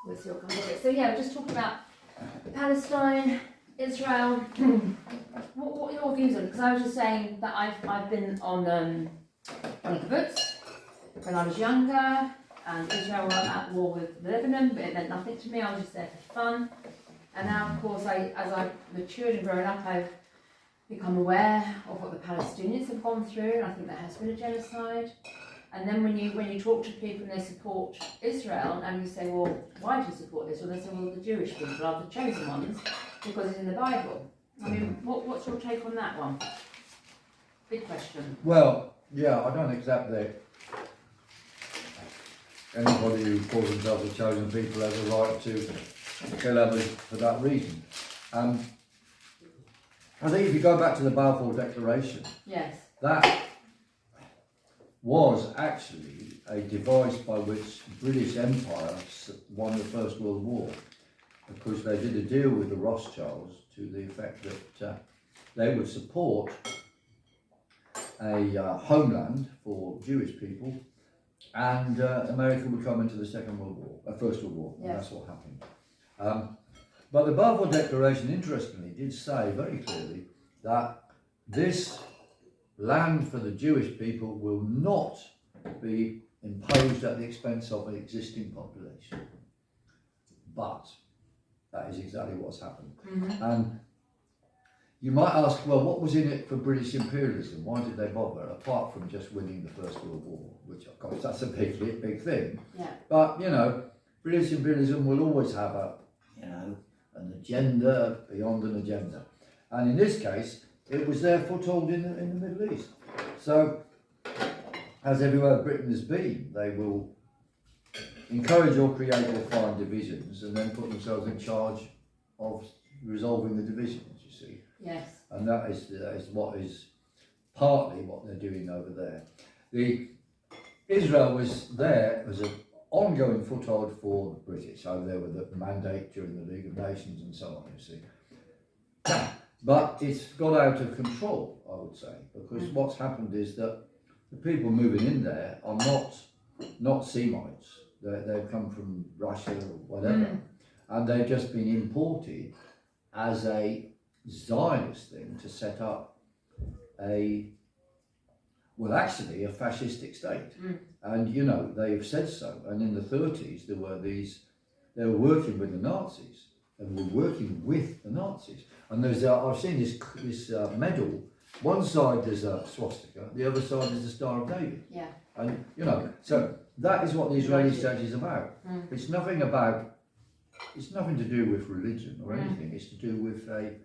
we'll see what comes of it. So yeah, we're just talking about Palestine, Israel. What are your views on it? Because I was just saying that I've been on one of the boats when I was younger, and Israel were at war with Lebanon, but it meant nothing to me. I was just there for fun. And now, of course, as I've matured and grown up, I've become aware of what the Palestinians have gone through, and I think there has been a genocide. And then when you talk to people and they support Israel, and you say, well, why do you support Israel? They say, well, the Jewish people are the chosen ones because it's in the Bible. I mean, what's your take on that one? Big question. Well, yeah, I don't accept that anybody who calls themselves a chosen people has a right to kill others for that reason. I think if you go back to the Balfour Declaration, yes, that was actually a device by which the British Empire won the First World War, because they did a deal with the Rothschilds to the effect that they would support a homeland for Jewish people, and America would come into the First World War, and that's what happened. But the Balfour Declaration, interestingly, did say very clearly that this land for the Jewish people will not be imposed at the expense of an existing population. But that is exactly what's happened. Mm-hmm. And you might ask, well, what was in it for British imperialism? Why did they bother, apart from just winning the First World War, which of course that's a big thing. Yeah. But British imperialism will always have an agenda beyond an agenda, and in this case, it was there foretold in the Middle East. So, as everywhere Britain has been, they will encourage or create or find divisions, and then put themselves in charge of resolving the divisions. You see. Yes. And that is what is partly what they're doing over there. Israel was there as an ongoing foothold for the British over there with the mandate during the League of Nations and so on, you see. But it's got out of control, I would say, because what's happened is that the people moving in there are not Semites. They've come from Russia or whatever, and they've just been imported as a Zionist thing to set up a fascistic state. And they've said so. And in the 30s they were working with the Nazis, and were working with the Nazis. And I've seen this medal. One side there's a swastika, the other side is the Star of David. Yeah. And so that is what the Israeli state is about. It's nothing to do with religion or anything. It's to do with a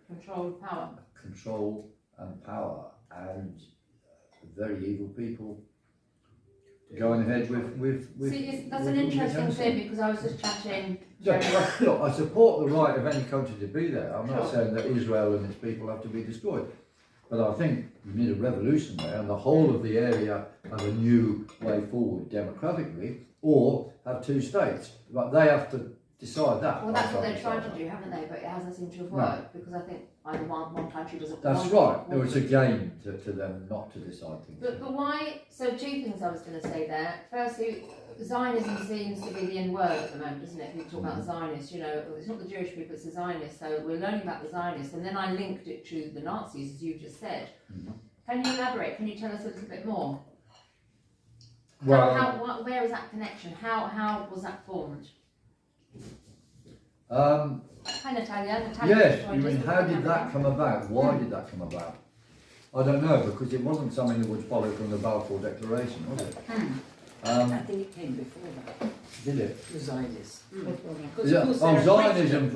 control and power, and very evil people going ahead with See, that's an interesting thing, because I was just chatting. Look, I support the right of any country to be there. I'm not saying that Israel and its people have to be destroyed, but I think you need a revolution there, and the whole of the area have a new way forward democratically, or have two states. But they have to decide that. Well, that's what they're trying to do, haven't they? But it hasn't seemed to have worked, because I think either one country doesn't. That's right. There was a game to them not to decide things. But why? So two things I was going to say there. Firstly, Zionism seems to be the in word at the moment, doesn't it? When you talk about Zionists, it's not the Jewish people, it's the Zionists. So we're learning about the Zionists, and then I linked it to the Nazis, as you just said. Can you elaborate? Can you tell us a little bit more? Well, where is that connection? How was that formed? Kind of Italian. Yes, you mean how did that come about? Why did that come about? I don't know, because it wasn't something that would follow from the Balfour Declaration, was it? I think it came before that. Did it? The Zionists. Zionism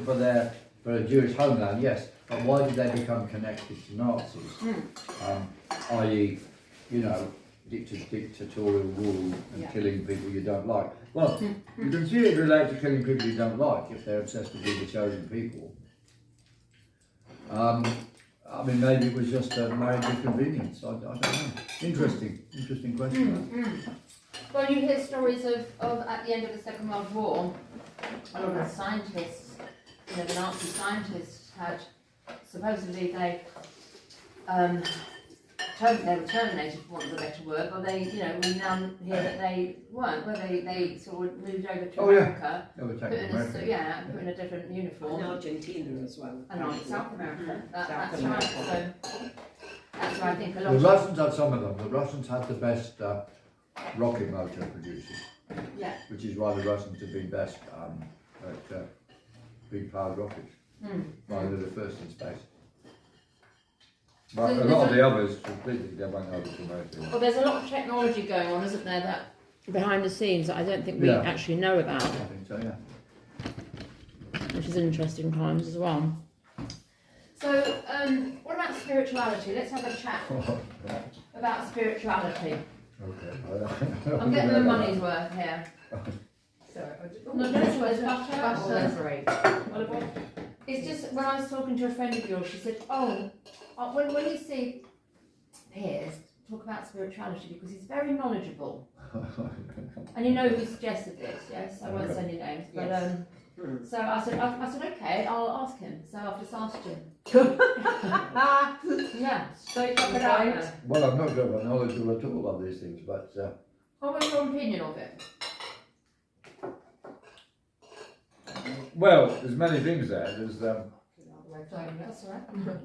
for a Jewish homeland, yes. But why did they become connected to Nazis? I.e., dictatorial rule and killing people you don't like. Well, you can see it relate to killing people you don't like if they're obsessed with being the chosen people. Maybe it was just a marriage of convenience. I don't know. Interesting question. Well, you hear stories of at the end of the Second World War, a lot of scientists, the Nazi scientists had supposedly they they were terminated, for want of a better word, but they, you know, we now hear that they weren't, where they sort of moved over to America, They were put taken in to America. put in a different uniform. And Argentina as well. And on South America. That's South right. So that's why I think a lot The of Russians had some of them. The Russians had the best rocket motor producers, yeah. which is why the Russians have been best at big powered rockets. Why they're the first in space. But So a lot of the others completely they went over to America. Well, there's a lot of technology going on, isn't there, that behind the scenes that I don't think we Yeah. actually know about, I think so, yeah. which is interesting times as well. So, what about spirituality? Let's have a chat about spirituality. Okay. I'm getting my money's worth here. Sorry, No, there's butter. that's great. Olive oil. It's just when I was talking to a friend of yours, she said, when you see Piers talk about spirituality, because he's very knowledgeable. And you know who suggested this, yes? I won't say any names, but Yes. so I said, okay, I'll ask him. So I've just asked him. Yeah, so check it out now. Well, I'm not very knowledgeable at all of these things, but What's your opinion of it? well, there's many things there. There's That's all right.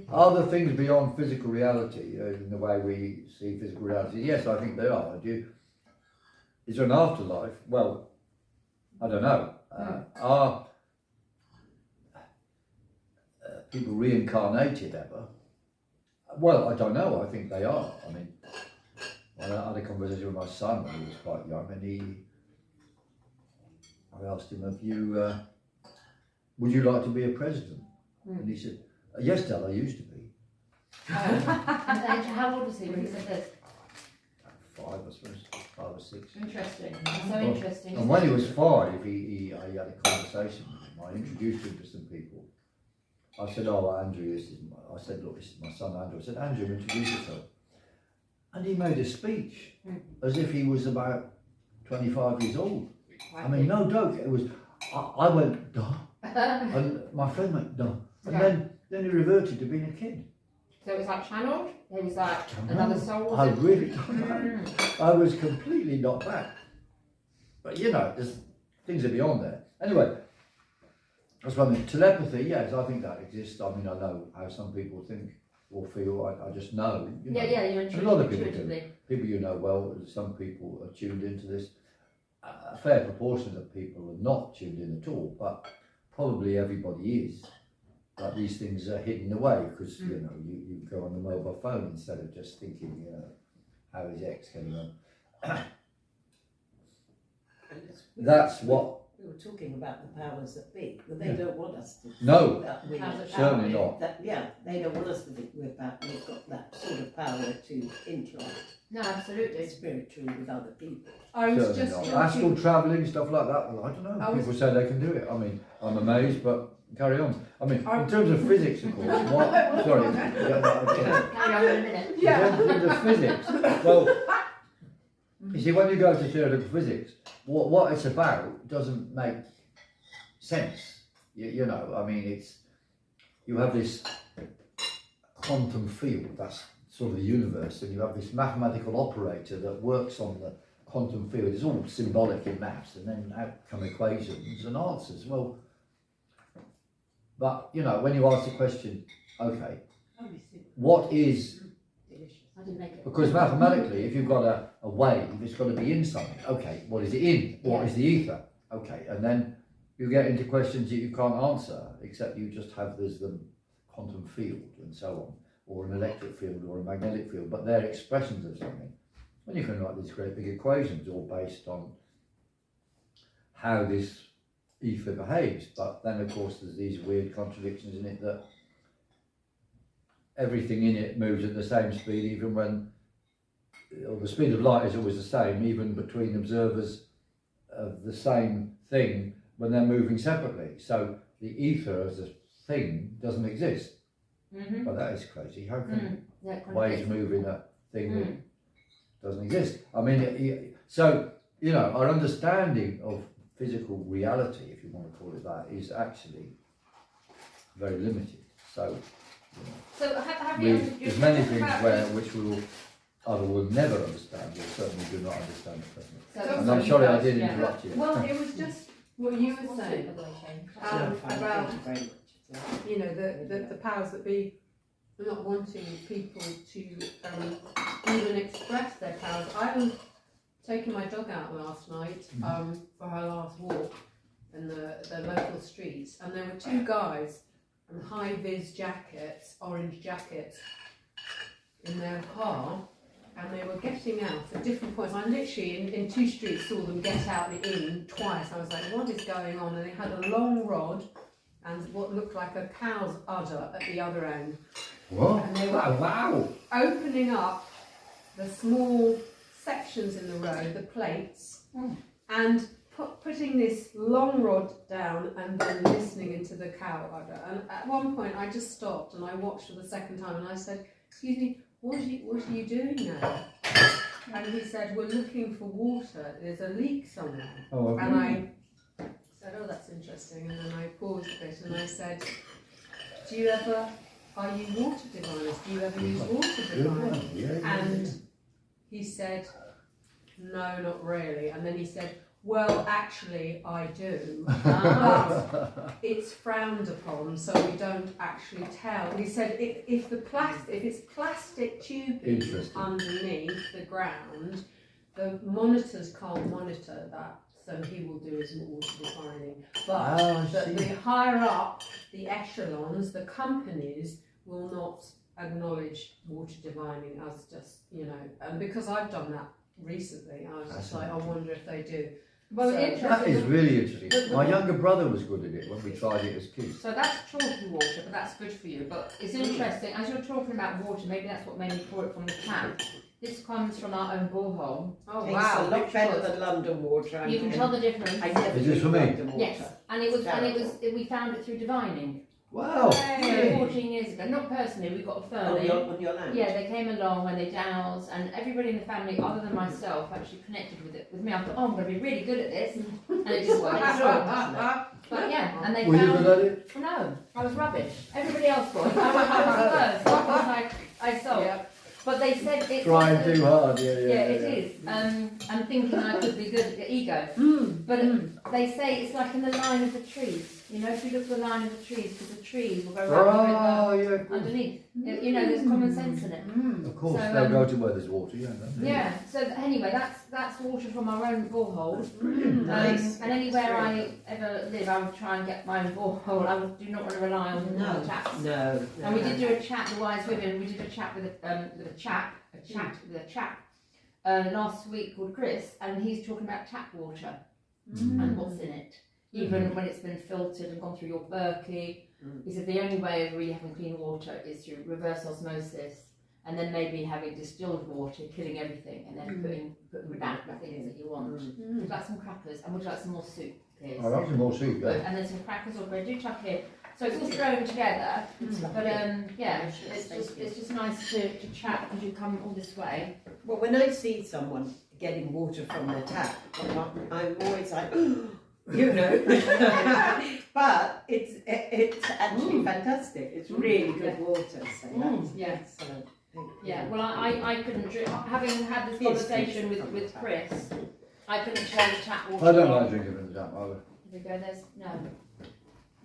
are there things beyond physical reality in the way we see physical reality? Yes, I think there are. Is there an afterlife? Well, I don't know. Are people reincarnated ever? Well, I don't know. I think they are. I mean, I had a conversation with my son when he was quite young, and I asked him, would you like to be a president? And he said, yes, Dad, I used to be. And how old was he when he said this? 5, I suppose, 5 or 6. Interesting. So interesting. And when he was 5, I had a conversation with him. I introduced him to some people. I said, Andrew, I said, look, this is my son Andrew. I said, Andrew, introduce yourself. And he made a speech as if he was about 25 years old. I mean, no joke. It was, I went, duh. And my friend went, duh. And then he reverted to being a kid. So it was like channeled? It was like another soul? I really don't know. I was completely knocked back. But you know, there's things are beyond there. Anyway, that's what I mean. Telepathy, yes, I think that exists. I mean, I know how some people think or feel. I just know. You know. You're a lot of people do. intuitively. People you know well, some people are tuned into this. A fair proportion of people are not tuned in at all, but probably everybody is. But these things are hidden away because you know you go on the mobile phone instead of just thinking, how is X getting on? That's what. We were talking about the powers that be, but they don't want us to. No, that we, certainly not. they don't want us to think we've got that sort of power to interact No, absolutely. spiritually with other people. I was Certainly just not. Astral travelling, stuff like that. Well, I don't know. People say they can do it. I mean, I'm amazed, but carry on. I mean, in terms of physics, of course. Sorry. Carry on in a minute. In terms of physics, well, you see, when you go to theoretical physics, what it's about doesn't make sense. You know, I mean, you have this quantum field, that's sort of the universe, and you have this mathematical operator that works on the quantum field. It's all symbolic in maths, and then out come equations and answers. Well, but you know, when you ask the question, okay, what is, I didn't make it. because mathematically, if you've got a wave, it's got to be in something. Okay, what is it in? What is the ether? Okay, and then you get into questions that you can't answer, except you just have there's the quantum field and so on, or an electric field or a magnetic field, but they're expressions of something. And you can write these great big equations all based on how this ether behaves, but then of course there's these weird contradictions in it that everything in it moves at the same speed, even when, or the speed of light is always the same, even between observers of the same thing when they're moving separately. So the ether as a thing doesn't exist. But that is crazy. How can waves move in a thing that doesn't exist? I mean, so, you know, our understanding of physical reality, if you want to call it that, is actually very limited. So So have you? There's many things which we will either will never understand or certainly do not understand at present. So, And I'm sorry I did interrupt you. Well, it was just what you were saying about, you know, the powers that be not wanting people to even express their powers. I was taking my dog out last night for her last walk in the local streets, and there were two guys in high-vis jackets, orange jackets, in their car, and they were getting out at different points. I literally, in two streets, saw them get out and in twice. I was like, what is going on? And they had a long rod and what looked like a cow's udder at the other end. What? And they were Wow! opening up the small sections in the road, the plates, and putting this long rod down and then listening into the cow udder. And at one point I just stopped and I watched for the second time and I said, excuse me, what are you doing now? And he said, we're looking for water, there's a leak somewhere. Oh, okay. And I said, oh, that's interesting. And then I paused a bit and I said, are you water diviners? Do you ever use water diviners? And he said, no, not really. And then he said, well, actually, I do, but it's frowned upon, so we don't actually tell. He said if it's plastic tubing underneath the ground, the monitors can't monitor that. So he will do his water defining. But the higher up the echelons, the companies will not acknowledge water divining as just, you know, and because I've done that recently, I was just like, I wonder if they do. Well, That is really interesting. My younger brother was good at it when we tried it as kids. So that's chalky water, but that's good for you. But it's interesting, as you're talking about water, maybe that's what made me pour it from the tap. This comes from our own borehole. Oh wow, a lot better than London water. You can tell the difference. I never Is this for me? London water. Yes, and we found it through divining. Wow! So 14 years ago, not personally, we got a firm. On your land? Yeah, they came along when they dowsed, and everybody in the family, other than myself, actually connected with me. I thought, oh, I'm going to be really good at this, and it just worked. But yeah, and they Were you found. good at it? No, I was rubbish. Everybody else was. I was the worst. I was like, I sold. Yep. But they said it's Trying too hard, yeah. Yeah, it is. I'm thinking I could be good at the ego. But they say it's like in the line of the trees. You know, if you look at the line of the trees, because the trees will go right underneath. You know, there's common sense in it. Of course, So, they'll go to where there's water, yeah. Yeah. So anyway, that's water from our own borehole. Nice. And anywhere I ever live, I would try and get my own borehole. I do not want to rely on the taps. No. And we did do a chat, the wise women. We did a chat with a chap last week called Chris, and he's talking about tap water and what's in it, even when it's been filtered and gone through your Berkey. He said the only way of really having clean water is through reverse osmosis, and then maybe having distilled water, killing everything, and then putting back the things that you want. Would you like some crackers? And would you like some more soup, Piers? I'd like some more soup, yeah. And then some crackers or bread. Do chuck it. So it's all thrown together, but yeah, it's just nice to chat because you come all this way. Well, when I see someone getting water from the tap, I'm always like, you know. But it's actually fantastic. It's really good water. So that's excellent. Yeah. Well, I couldn't drink. Having had this conversation with Chris, I couldn't tell the tap water. I don't like drinking from the tap either. There you go. There's no.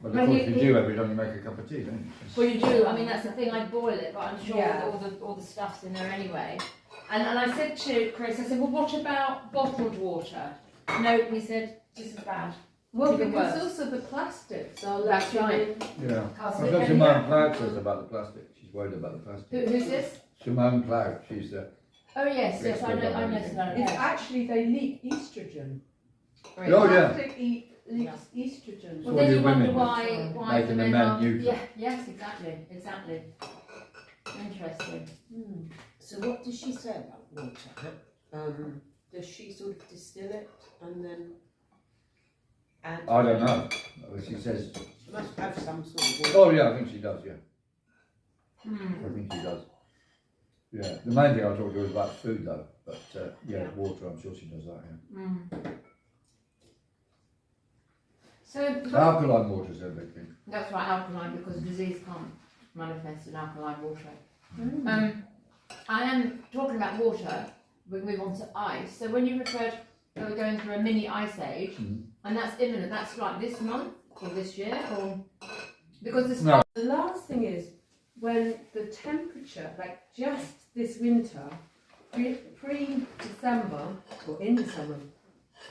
But of course you do every time you make a cup of tea, don't you? Well, you do. I mean, that's the thing. I boil it, but I'm sure all the stuff's in there anyway. And I said to Chris, I said, well, what about bottled water? No, he said, this is bad. Well, Even because worse. also the plastics are That's right. Yeah. Castle. I've got Simone Plough says about the plastic. She's worried about the plastic. Who's this? Simone Plough, she's the... Oh yes, I know Simone. It's actually, they leak estrogen. Oh yeah. Plastic leaks estrogen. Well, then you wonder women why making the men men are. neutral. Yeah, yes, exactly. Interesting. So what does she say about water? Does she sort of distill it and then add? I don't know. She says... She must have some sort of water. Oh yeah, I think she does, yeah. I think she does. Yeah. The main thing I talked to her was about food though. But yeah, water, I'm sure she does that, yeah. So Alkaline water is a big thing. that's right, alkaline, because disease can't manifest in alkaline water. I am talking about water. We move on to ice. So when you referred, they were going through a mini ice age, and that's imminent. That's like this month or this year, or because this. No. The last thing is when the temperature, like just this winter, pre-December or in December,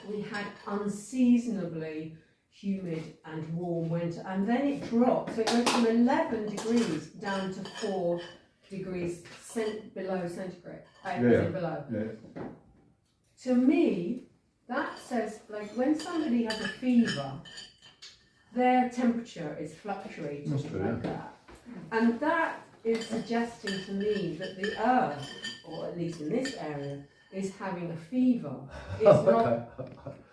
we had unseasonably humid and warm winter, and then it dropped. So it went from 11 degrees down to 4 degrees below centigrade. Below. Yeah. To me, that says, like, when somebody has a fever, their temperature is fluctuating That's true, like yeah. that. And that is suggesting to me that the Earth, or at least in this area, is having a fever. It's not.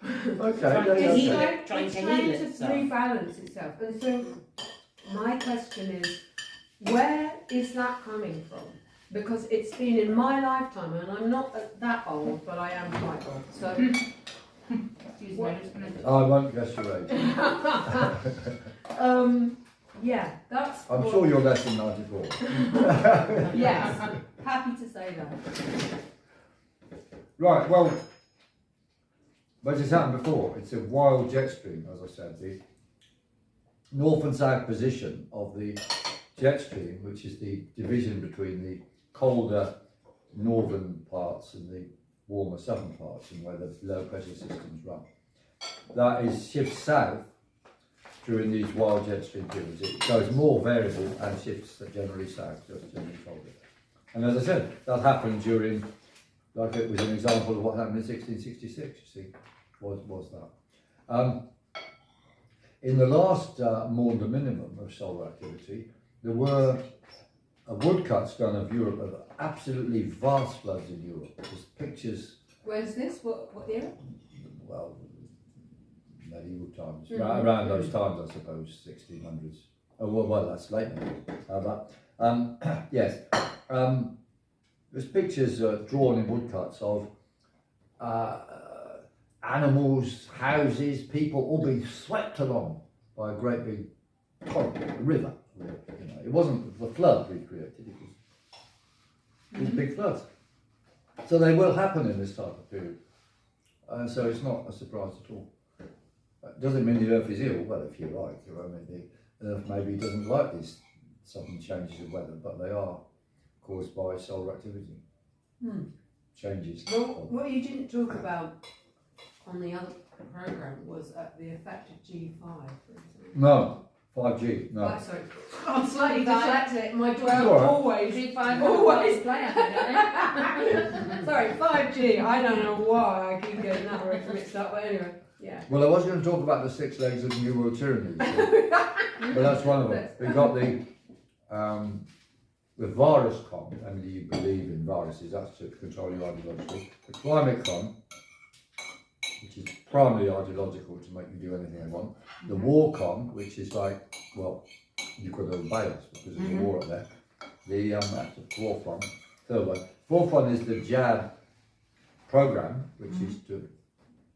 Okay. Trying to It's heal trying to itself. rebalance itself. And so, my question is, where is that coming from? Because it's been in my lifetime, and I'm not that old, but I am quite old. So, Excuse me, I'm just gonna. I won't guess your age. yeah, that's. I'm what- sure you're less than 94. Yes, happy to say that. Right, well, but it's happened before. It's a wild jet stream, as I said. The north and south position of the jet stream, which is the division between the colder northern parts and the warmer southern parts, and where the low pressure systems run. That is shifts south during these wild jet stream periods. It goes more variable and shifts generally south, just generally colder. And as I said, that happened during, like it was an example of what happened in 1666, you see, was that. In the last Maunder minimum of solar activity, there were woodcuts done of Europe of absolutely vast floods in Europe. There's pictures, Where's this? What era? well, medieval times, around those times, I suppose, 1600s. Oh, well, that's late now. But yes, there's pictures drawn in woodcuts of animals, houses, people all being swept along by a great big torrent, a river. You know, it wasn't the flood recreated, it was big floods. So they will happen in this type of period. So it's not a surprise at all. Doesn't mean the Earth is ill, well, if you like. I mean, the Earth maybe doesn't like these sudden changes of weather, but they are caused by solar activity. Changes. Well, what you didn't talk about on the other programme was the effect of G5, for example. No, 5G, no. Oh, sorry, I'm slightly G5. dyslexic. My It's brain all right. always. G5 Always. play, I think, don't they? Sorry, 5G. I don't know why I keep getting that word mixed up, but anyway, yeah. Well, I was going to talk about the 6 legs of the New World Tyranny, but that's one of them. We've got the virus con, and you believe in viruses, that's to control your ideology. The climate con, which is primarily ideological to make you do anything they want. The war con, which is like, well, you could obey us because there's a war up there. The that's the fourth one. Third one. Fourth one is the jab program, which is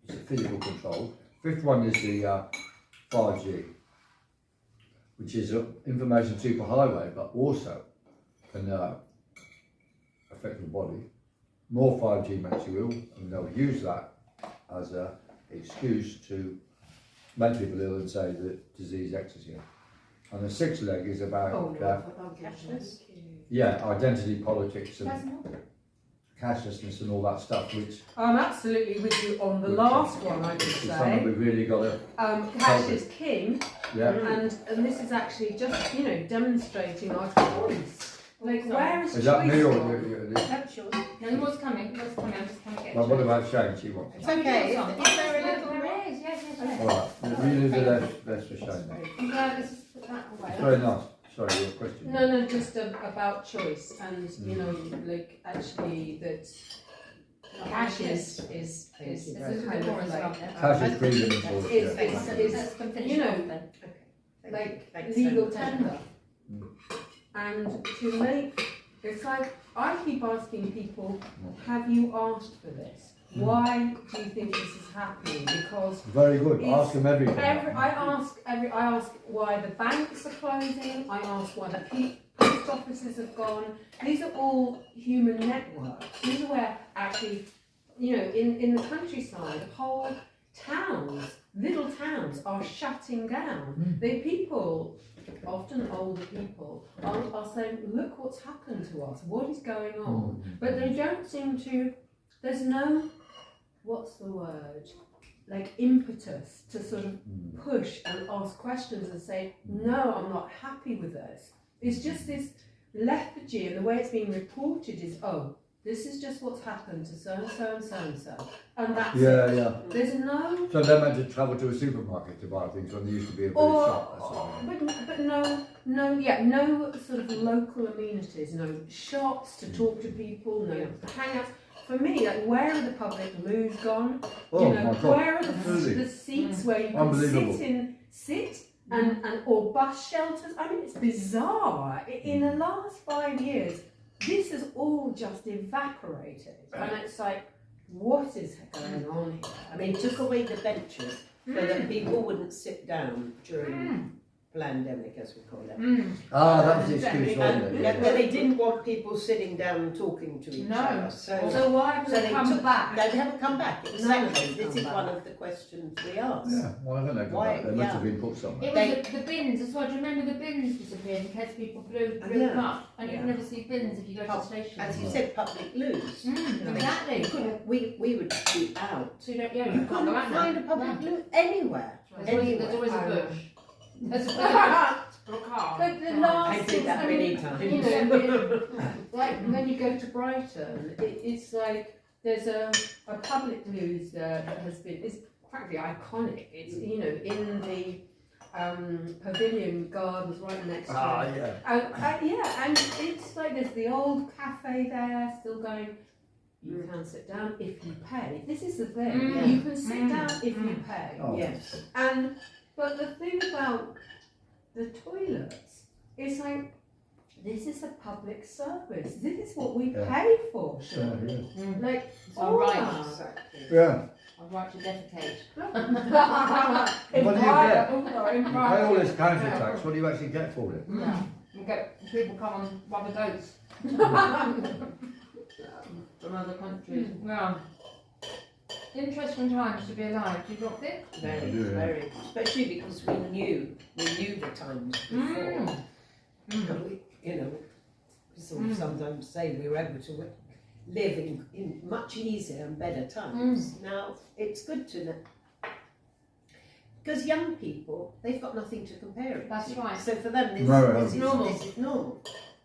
it's a physical control. Fifth one is the 5G, which is an information superhighway, but also can affect your body. More 5G makes you ill, and they'll use that as an excuse to make people ill and say that disease X is here. And the sixth leg is about identity politics and cashlessness and all that stuff, which I'm absolutely with you on the last one, I would is something say. we've really got to. Cash is king, Yeah. and this is actually just, demonstrating our choice. Like, where is Is that choice me or gone? That's yours. No, what's coming? What's coming? I'm just trying to get well, what about Shane? She wants. It's okay. Is There there a little is, yes. All right. We need the left for Shane. Then. Let's just put that away. It's very nice. Sorry, your question. No, just about choice, and like actually that cash is This is a kind bit more of as well. like Cash is freedom and choice. It's- Yeah. Let's finish you know, off then. like legal tender, and to make it's like I keep asking people, have you asked for this? Why do you think this is happening? Because Very good. Ask them everything. I ask why the banks are closing. I ask why the post offices have gone. These are all human networks. These are where actually, in the countryside, whole towns, little towns are shutting down. The people, often older people, are saying, look what's happened to us. What is going on? But they don't seem to. There's no, what's the word? Like impetus to sort of push and ask questions and say, no, I'm not happy with this. It's just this lethargy, and the way it's being reported is, oh, this is just what's happened to so and so and so and so, and that's it. Yeah. There's no. So they had to travel to a supermarket to buy things when there used to be a village shop. That's what I mean. But no sort of local amenities, no shops to talk to people, no hangouts. For me, like, where are the public loos gone? Oh my God. Where are Absolutely. the seats where you can Unbelievable. sit and or bus shelters? I mean, it's bizarre. In the last 5 years, this has all just evaporated, and it's like, what is going on here? I They mean, took away the benches so that people wouldn't sit down during pandemic, as we call it. That was the excuse, wasn't it? But they didn't want people sitting down and talking to each other. So why have they come back? They haven't come back. Exactly. No, This is one of the questions we asked. Yeah, why haven't they come back? They must have been put somewhere. It was the bins as well. Do you remember the bins disappeared in case people blew them up? And you can never see bins if you go to the station. As you said, public loos. Exactly. We would be out. So you don't, you You can't go couldn't out find a now. public loo anywhere. There's always a Anywhere. bush. There's a bush or a car. But the last, I did that many times. Like when you go to Brighton, it's like there's a public loos that has been, it's frankly iconic. It's, in the pavilion gardens right next to it. Yeah. And it's like there's the old cafe there still going. You can sit down if you pay. This is the thing. You can sit down if you pay. Oh. Yes. But the thing about the toilets, it's like, this is a public service. This is what we pay for. So, yeah. Like, It's our right. Exactly. Yeah. Our right to defecate. What do you get? You pay all this council tax, what do you actually get for it? You get people come on rubber boats from other countries. Yeah. Interesting times to be alive. Do you not think? Very, Yeah. very. Especially because we knew the times before. And we sort of sometimes say we were able to live in much easier and better times. Now, it's good to know. Because young people, they've got nothing to compare it That's to. right. So for them, this It's normal. is normal.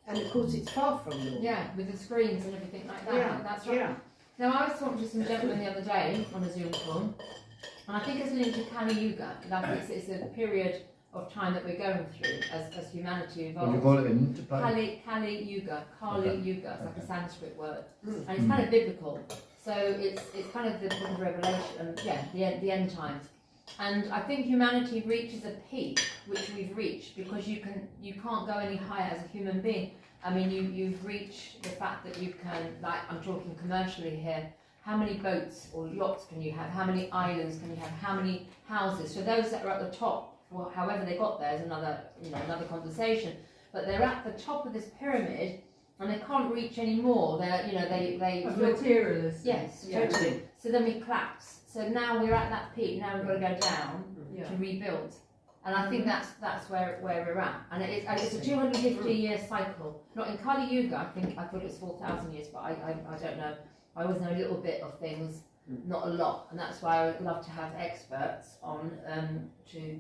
And of course, it's far from normal. Yeah, with the screens and everything like that. Yeah, That's right. yeah. Now, I was talking to some gentlemen the other day on a Zoom call, and I think it's linked to Kali Yuga. Like it's a period of time that we're going through as humanity What do you evolves. call it in Japan? Kali Yuga. Okay. Yuga. It's like a Sanskrit word, and it's Mm. kind of biblical. So it's kind of the book of Revelation. The end times. And I think humanity reaches a peak, which we've reached, because you can't go any higher as a human being. I mean, you've reached the fact that you can, like, I'm talking commercially here, how many boats or yachts can you have? How many islands can you have? How many houses? So those that are at the top, well, however they got there is another conversation. But they're at the top of this pyramid, and they can't reach any more. They Materialist. Yes, Yeah. totally. So then we collapse. So now we're at that peak. Now we've got to go down Yeah. to rebuild. And I think that's where we're at. And it's a 250-year cycle. Not in Kali Yuga, I thought it was 4,000 years, but I don't know. I always know a little bit of things, not a lot. And that's why I would love to have experts on to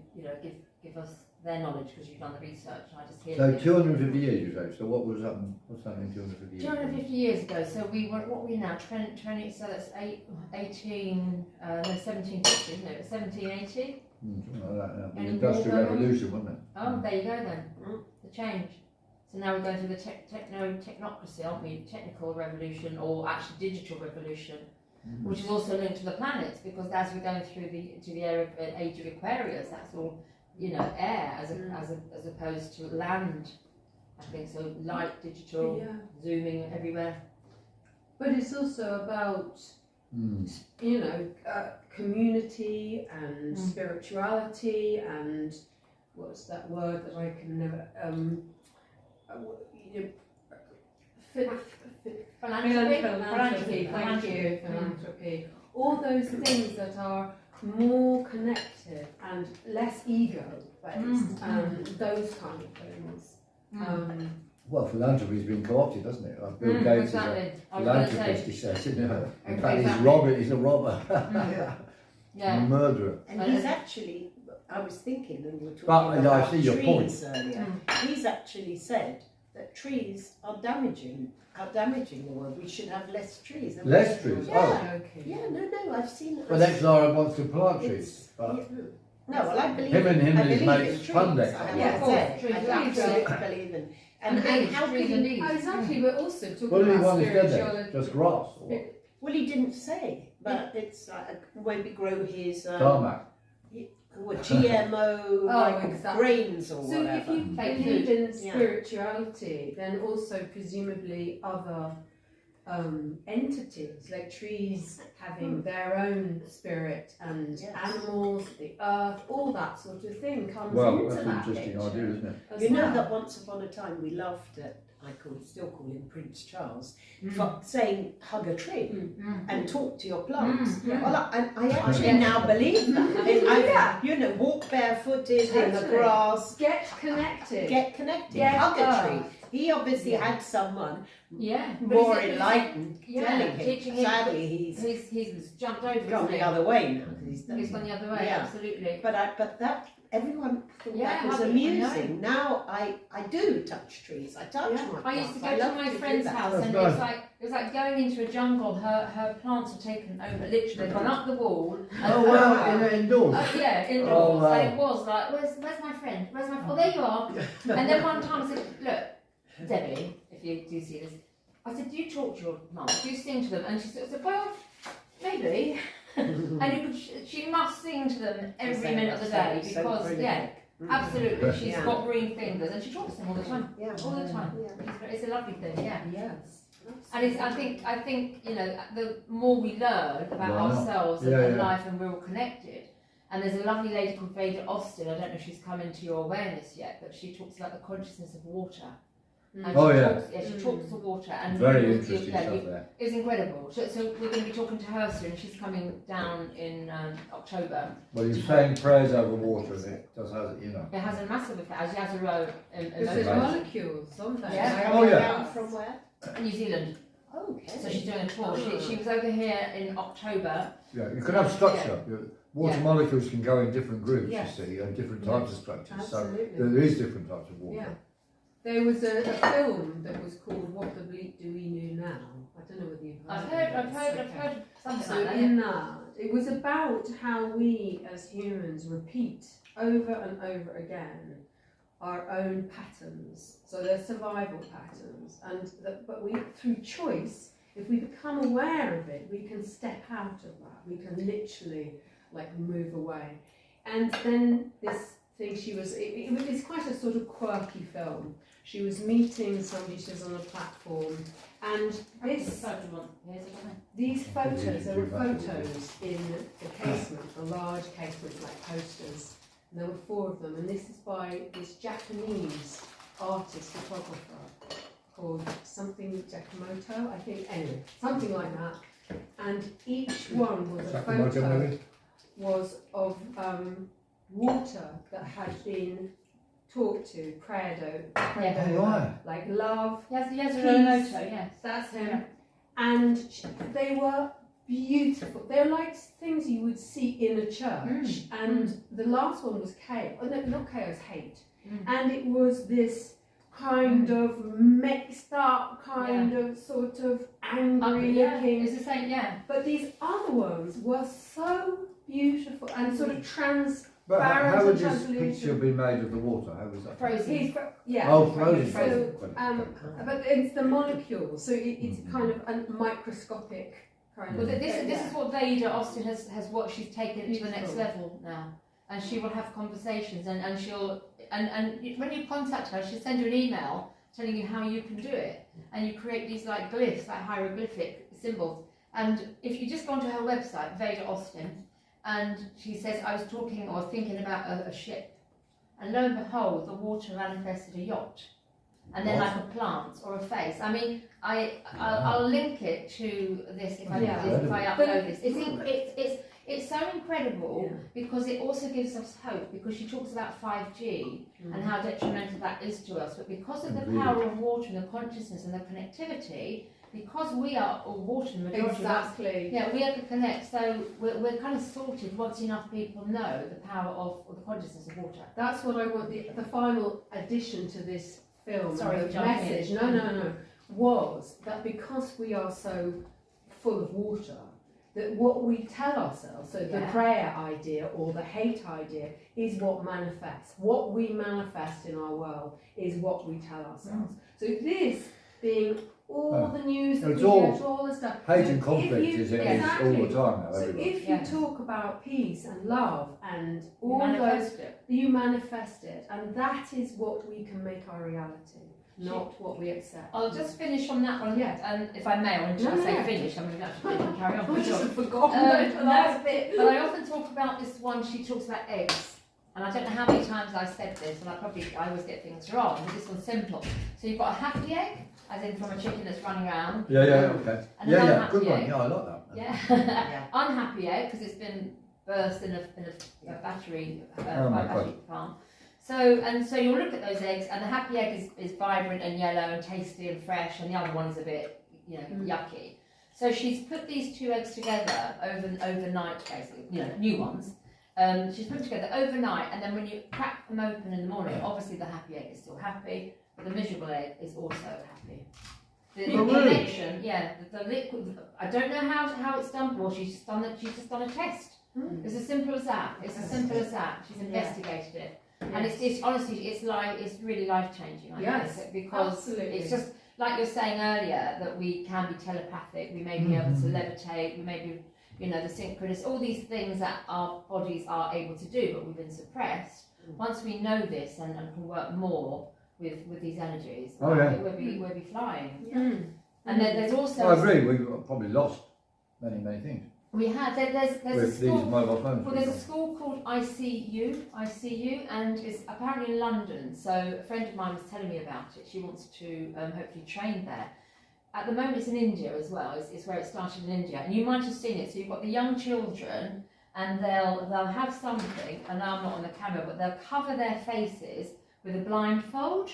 give us their knowledge, because you've done the research. And I just hear. So 250 years you say, so what was that? What's that in 250 years? 250 years ago, so we were, what are we now, 20, so that's 1750, isn't it? 1780? Something like that, yeah. The Any Industrial more going on? Revolution, wasn't it? Oh, there you go then, the change. So now we're going through the technocracy, aren't we? Technical revolution, or actually digital revolution, which is also linked to the planets, because as we're going through the age of Aquarius, that's all, air as opposed to land. I think so. Light, digital, zooming everywhere. But it's also about you know, community and spirituality and what's that word that I can never philanthropy, thank you, philanthropy. All those things that are more connected and less ego-based, those kind of things. Well, philanthropy's been co-opted, hasn't it? Bill Gates exactly. is a philanthropist, he says, isn't he? In fact, Exactly. he's a robber, Yeah. a murderer. And he's actually, I was thinking when you were talking But, about I see your trees point. earlier, he's actually said that trees are damaging the world. We should have less trees. Less trees? Yeah. Okay. Yeah, no, I've seen it. But XR wants to plant trees. It's- But No, well, I believe Him and I his believe mates in fund trees. it. I have Yeah, to of course, say, trees I are absolutely believe in. And how trees can and you? leaves. Oh, exactly, we're also talking what did he about want instead then? spirituality. Just grass? Or what? Well, he didn't say, but it's like maybe grow his Tarmac? GMO like exactly. grains or So whatever. if you Fake believe in Yeah. spirituality, then also presumably other entities, like trees having their own spirit and Yes. animals, the earth, all that sort of thing comes Well, into that's an that interesting picture idea, isn't it? as You know well. that once upon a time we laughed at, still call him Prince Charles, for saying hug a tree and talk to your plants. Well, I actually Yes. now believe that. Yeah. You know, walk barefooted in the Totally. grass, Get connected. get connected, Get hug a earth. tree. He obviously had someone Yeah. more But is it- enlightened yeah, telling him. teaching him- Sadly, he's He's jumped over. gone isn't the he? other way now. He's gone the other way. Yeah. Absolutely. But that everyone thought Yeah, that was I amusing. Now I do touch trees. I touch Yeah. my I plants. used to go love to my do friend's that. house, That's and nice. it was like going into a jungle. Her plants are taken over. Literally, they've gone up the wall. And Oh, well, indoors. yeah, indoors. Oh, wow. And it was like, where's my friend? Where's my? Oh, there you are. And then one time I said, look, Debbie, if you do see this, I said, do you talk to your plants? Do you sing to them? And she said, well, maybe. And you could, she must sing to them every minute of the day So because prolific. yeah. Absolutely, she's Yeah. got green fingers and she talks to them all the time. Yeah. All the time. Yeah. It's a lovely thing, yeah. Yes. And it's, I think you know, the more we learn about Wow. ourselves Yeah, and yeah. life, and we're all connected. And there's a lovely lady called Veda Austin. I don't know if she's come into your awareness yet, but she talks about the consciousness of water. And Oh, she yeah. talks, she talks to water, and Very you- interesting yeah, stuff there. it's incredible. So we're going to be talking to her soon. She's coming down in October. Well, you're saying prayers over water, and it does have, you know. It has a massive effect. She has a row in Because there's Amazing. molecules, aren't there? Yeah. Oh, yeah. Down from where? New Zealand. Okay. So she's doing a tour. She was over here in October. Yeah, you can have structure. Water Yeah. molecules can go in different groups, Yeah. you see, and different types of structures. Absolutely. So there is different types of water. Yeah. There was a film that was called What the Bleak Do We Know Now? I don't know whether you've heard I've of heard it. Okay. something So like that. in that, it was about how we as humans repeat over and over again our own patterns. So they're survival patterns, and but we, through choice, if we become aware of it, we can step out of that. We can literally like move away. And then this thing, it's quite a sort of quirky film. She was meeting somebody, she was on a platform, and these photos, there were photos in the casement, the large casements like posters, and there were 4 of them, and this is by this Japanese artist, photographer, called something Giacomoto, I think, anyway, something like that, and each one was a Sakamoto, photo maybe? was of water that had been talked to, prayed Yeah. Oh, right. like love, Yes, Peace. yes. that's him. And they were beautiful. They're like things you would see in a church. And the last one was chaos. Oh, no, not chaos, hate. And it was this kind of mixed up, kind of sort of angry looking. It's the same, yeah. But these other ones were so beautiful and sort of But how transparent would and this translucent. picture be made of the water? How was that? Frozen. Yeah. Oh, frozen. So, frozen. but it's the molecules, so it's kind of a microscopic kind Well, of. this is what Veda Austin has what she's taken to the next Beautiful. level now, and she will have conversations, and she'll and when you contact her, she'll send you an email telling you how you can do it, and you create these like glyphs, like hieroglyphic symbols, And if you just go onto her website, Veda Austin, and she says, I was talking or thinking about a ship, and lo and behold, the water manifested a yacht, and then What? like a plant or a face. I mean, I'll link it to this if I upload this. It's so incredible because it also gives us hope, because she talks about 5G and how detrimental that is to us, but because of the power of water and the consciousness and the connectivity, because we are all water, the majority of us, we have to connect, so we're kind of sorted once enough people know the power of or the consciousness of water. That's what I want, the final addition to this film, Sorry, the message, no, was that because we are so full of water, that what we tell ourselves, so the prayer idea or the hate idea, is what manifests. What we manifest in our world is what we tell ourselves. So this being all the news that we get, all the stuff. Hate and conflict is all the time now. So everywhere. if you talk about peace and love and all those, you manifest it, and that is what we can make our reality, not what we accept. I'll just finish on that one, and if I may, or should I say finish, I'm going to have to carry on. I just forgotten the last bit. But I often talk about this one, she talks about eggs. And I don't know how many times I've said this, and I always get things wrong, but this one's simple. So you've got a happy egg, as in from a chicken that's running around. Okay. And an unhappy good one. egg. Yeah, I like that. Yeah. Unhappy egg, because it's been burst in a battery battery farm. So you'll look at those eggs, and the happy egg is vibrant and yellow and tasty and fresh, and the other one is a bit, yucky. So she's put these two eggs together overnight, basically, new ones. She's put them together overnight, and then when you crack them open in the morning, obviously the happy egg is still happy, but the miserable egg is also happy. The connection, the liquid. I don't know how it's done. Well, she's just done a test. It's as simple as that. She's investigated it, and it's honestly, it's really life changing. I think, because absolutely. It's just like you're saying earlier, that we can be telepathic. We may be able to levitate. We may be, the synchronous, all these things that our bodies are able to do, but we've been suppressed. Once we know this and can work more with these energies, we'll be flying. And then there's also. I agree. We've probably lost many things. We have. There's a with school. These mobile phones. Well, there's a school called ICU, and it's apparently in London. So a friend of mine was telling me about it. She wants to hopefully train there. At the moment, it's in India as well. It's where it started in India, and you might have seen it. So you've got the young children, and they'll have something. And I'm not on the camera, but they'll cover their faces with a blindfold,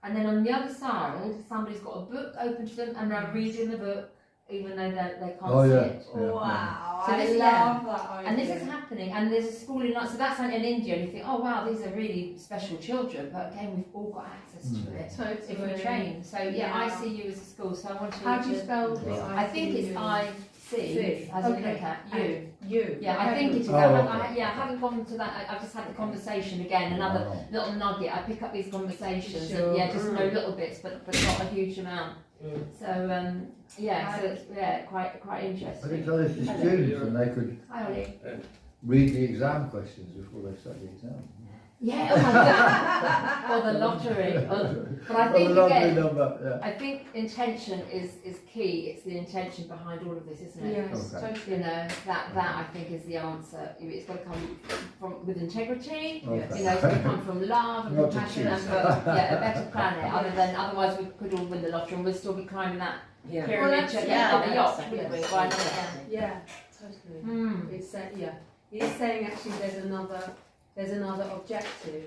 and then on the other side, somebody's got a book open to them, and they're reading the book, even though they can't see it. Wow, So I this, love that idea. And this is happening, and there's a school in London, so that's in India, and you think, oh wow, these are really special children, but again, we've all got access to it if we train. So ICU is a school, so I want to. How do you spell the ICU? I think it's IC, as in look at you. You. Yeah, I think it is. I haven't gone to that. I've just had the conversation again, another little nugget. I pick up these conversations, and just know little bits, but not a huge amount. So so it's quite interesting. I think tell this to students, and they could read the exam questions before they start the exam. Yeah, oh my God. Or the lottery. But I think again, I think intention is key. It's the intention behind all of this, isn't it? Yes, totally. That I think is the answer. It's got to come from with integrity. Okay. It's got to come from love and Not to compassion and choose. for a better planet. Otherwise we could all win the lottery and we'd still be climbing that pyramid to get another yacht, wouldn't we? Why not? Yeah, totally. It's It's saying actually there's another objective.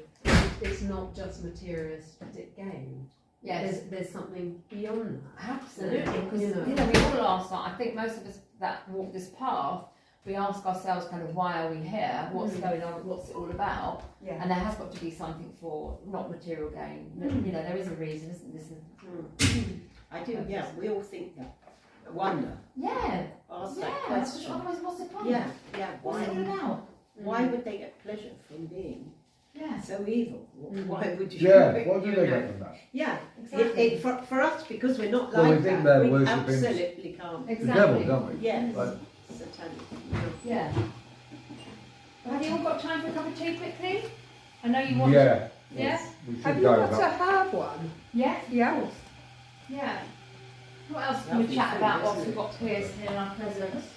It's not just materialistic gain. Yes. There's something beyond that. Absolutely. Because we all ask that. I think most of us that walk this path, we ask ourselves kind of, why are we here? What's going on? What's it all about? Yeah. And there has got to be something for not material gain. There is a reason, isn't there? I do. Yeah, we all think that. I wonder. Yeah. Ask that question. Otherwise, what's the point? Yeah. What's it all about? Why would they get pleasure from being so evil? Why would you? Yeah, what do they get from that? Yeah, exactly. For us, because we're not Well, like we think that, they're we worshipping absolutely can't. The devil, don't we? Yes, Right. satanic. Yeah. Have you all got time for a cup of tea quickly? I know you want. Yeah. Yeah. We should Have you go got about- a herb one? Yeah. Yeah. Yeah. What else can we Lovely chat food, about whilst isn't we've it? got Piers here and our presidents?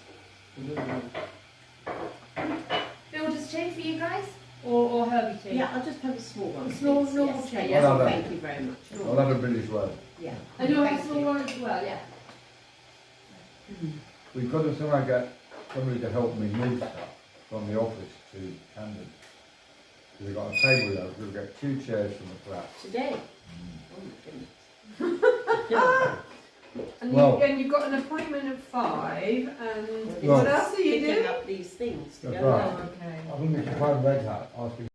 Bill, just tea for you guys? Or Herbie tea? Yeah, I'll just have a small one. Small, please. normal Yes, tea, thank yeah. you. I'll have Thank you very much. I'll have a British way. Yeah. And you'll have a Thank small you. one as well, yeah. We've got to try and get somebody to help me move stuff from the office to Camden. We've got a table there, we'll get 2 chairs from the flat. Today. Oh my goodness. And, Well- you've got an appointment at 5, and Well- what else are you Picking doing? up these things to That's go right. out. Oh, okay. I think we should find Red Hat, ask him